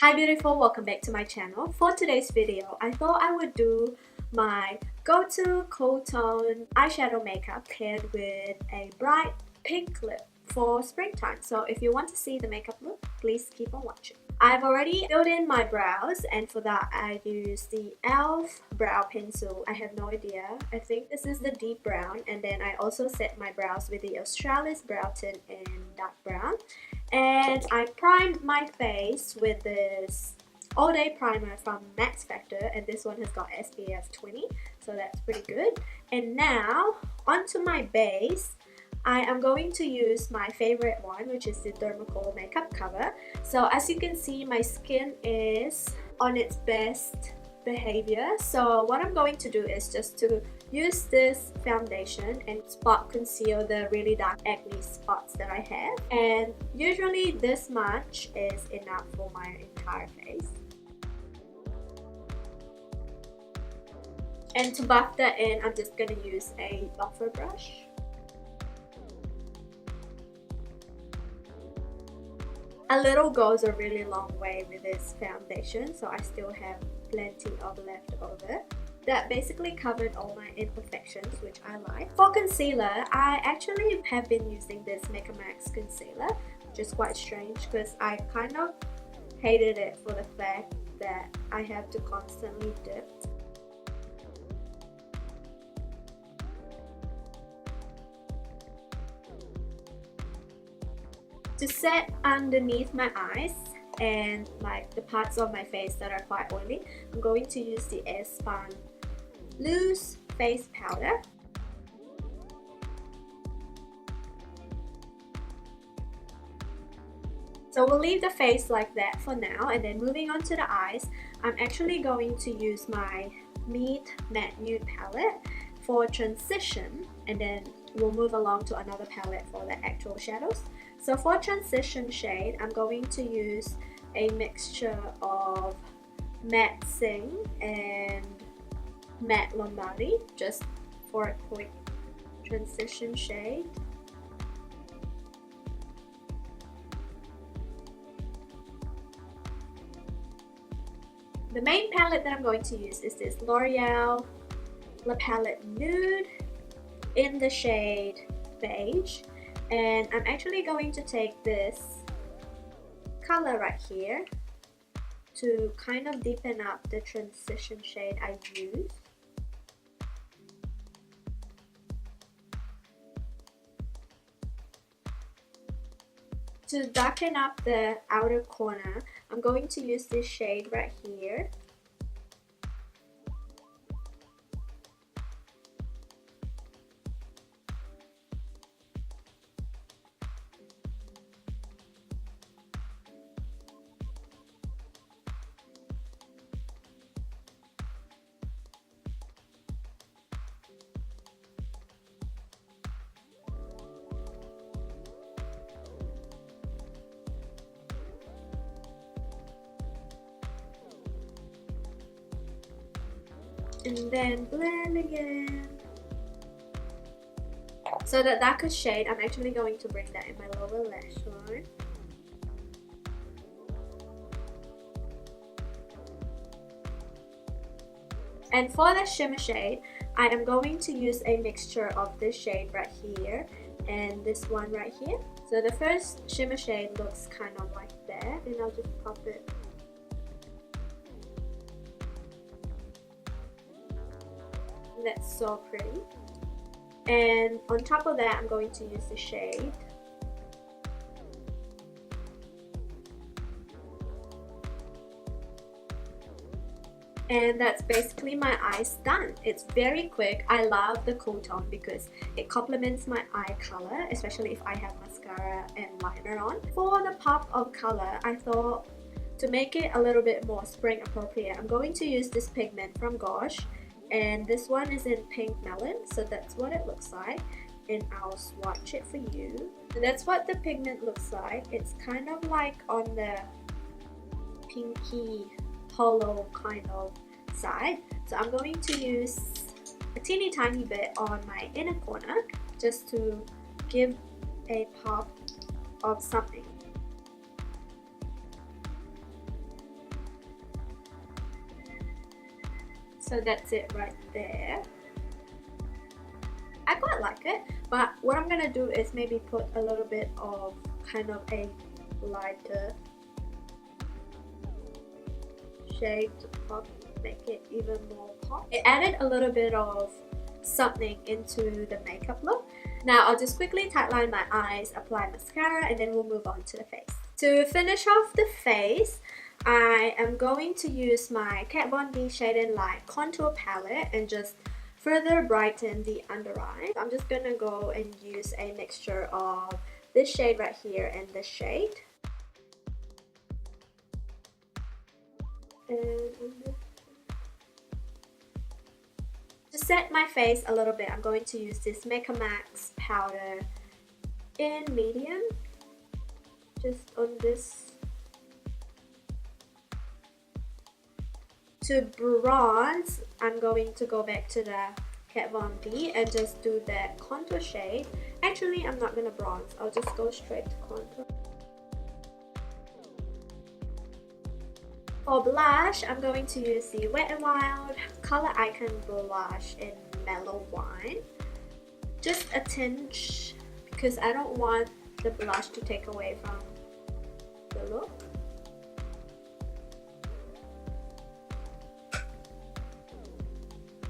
Hi beautiful, welcome back to my channel. For today's video, I thought I would do my go-to cool tone eyeshadow makeup paired with a bright pink lip for springtime. So if you want to see the makeup look, please keep on watching. I've already filled in my brows, and for that I used the e.l.f. brow pencil. I have no idea. I think this is the deep brown, and then I also set my brows with the Australis brow tint in dark brown. And I primed my face with this all day primer from Max Factor, and this one has got SPF 20, so that's pretty good. And now onto my base. I am going to use my favorite one, which is the Dermacol makeup cover. So as you can see, my skin is on its best behavior. So what I'm going to do is just to use this foundation and spot conceal the really dark acne spots that I have. And usually this much is enough for my entire face. And to buff that in, I'm just going to use a buffer brush. A little goes a really long way with this foundation, so I still have plenty of left over. That basically covered all my imperfections, which I like. For concealer, I actually have been using this Mecca concealer, which is quite strange because I kind of hated it for the fact that I have to constantly dip. To set underneath my eyes and like the parts of my face that are quite oily, I'm going to use the Airspun loose face powder. So we'll leave the face like that for now, and then moving on to the eyes, I'm actually going to use my Meet Matte Nude palette for transition, and then we'll move along to another palette for the actual shadows. So for transition shade, I'm going to use a mixture of Matte Sing and Matte Lombardi, just for a quick transition shade. The main palette that I'm going to use is this L'Oreal La Palette Nude in the shade Beige. And I'm actually going to take this color right here to kind of deepen up the transition shade I used. To darken up the outer corner, I'm going to use this shade right here. And then blend again. So the darker shade, I'm actually going to bring that in my lower lash line. And for the shimmer shade, I am going to use a mixture of this shade right here and this one right here. So the first shimmer shade looks kind of like that, and I'll just pop it. That's so pretty. And on top of that, I'm going to use the shade. And that's basically my eyes done. It's very quick. I love the cool tone because it complements my eye color, especially if I have mascara and liner on. For the pop of color, I thought to make it a little bit more spring appropriate, I'm going to use this pigment from Gosh. And this one is in Pink Melon, so that's what it looks like, and I'll swatch it for you. So that's what the pigment looks like. It's kind of like on the pinky holo kind of side. So I'm going to use a teeny tiny bit on my inner corner just to give a pop of something. So that's it right there. I quite like it, but what I'm gonna do is maybe put a little bit of kind of a lighter shade to pop, make it even more pop. It added a little bit of something into the makeup look. Now I'll just quickly tightline my eyes, apply mascara, and then we'll move on to the face. To finish off the face, I am going to use my Kat Von D Shade and Light contour palette and just further brighten the under eye. I'm just gonna go and use a mixture of this shade right here and this shade. And to set my face a little bit, I'm going to use this Mecca Max powder in medium, just on this. To bronze, I'm going to go back to the Kat Von D and just do that contour shade. Actually, I'm not going to bronze. I'll just go straight to contour. For blush, I'm going to use the Wet n Wild Color Icon Blush in Mellow Wine. Just a tinge, because I don't want the blush to take away from the look.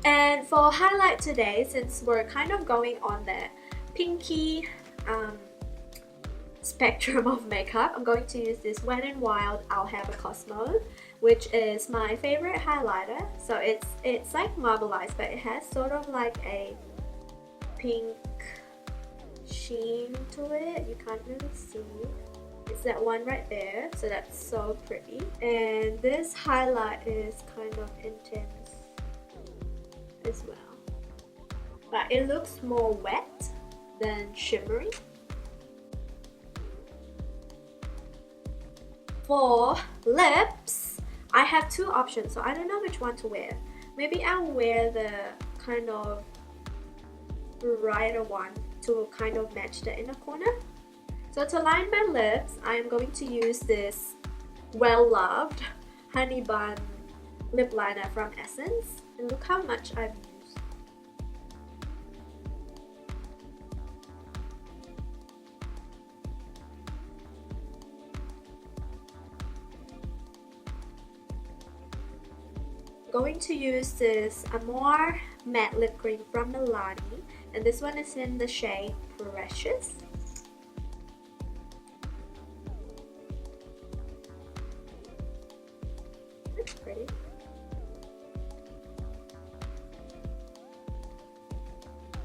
And for highlight today, since we're kind of going on the pinky spectrum of makeup, I'm going to use this Wet n Wild I'll Have a Cosmo, which is my favorite highlighter. So it's like marbleized, but it has sort of like a pink sheen to it. You can't really see. It's that one right there, so that's so pretty. And this highlight is kind of intense as well, but it looks more wet than shimmery. For lips, I have two options, so I don't know which one to wear. Maybe I'll wear the kind of brighter one to kind of match the inner corner. So to line my lips, I am going to use this well-loved Honey Bun lip liner from Essence. And look how much I've used. I'm going to use this Amore matte lip cream from Mellow, and this one is in the shade Precious. It's pretty.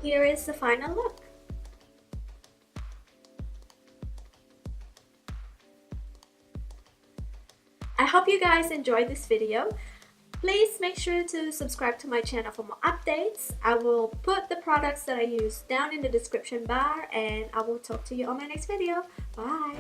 Here is the final look. I hope you guys enjoyed this video. Please make sure to subscribe to my channel for more updates. I will put the products that I use down in the description bar, and I will talk to you on my next video. Bye!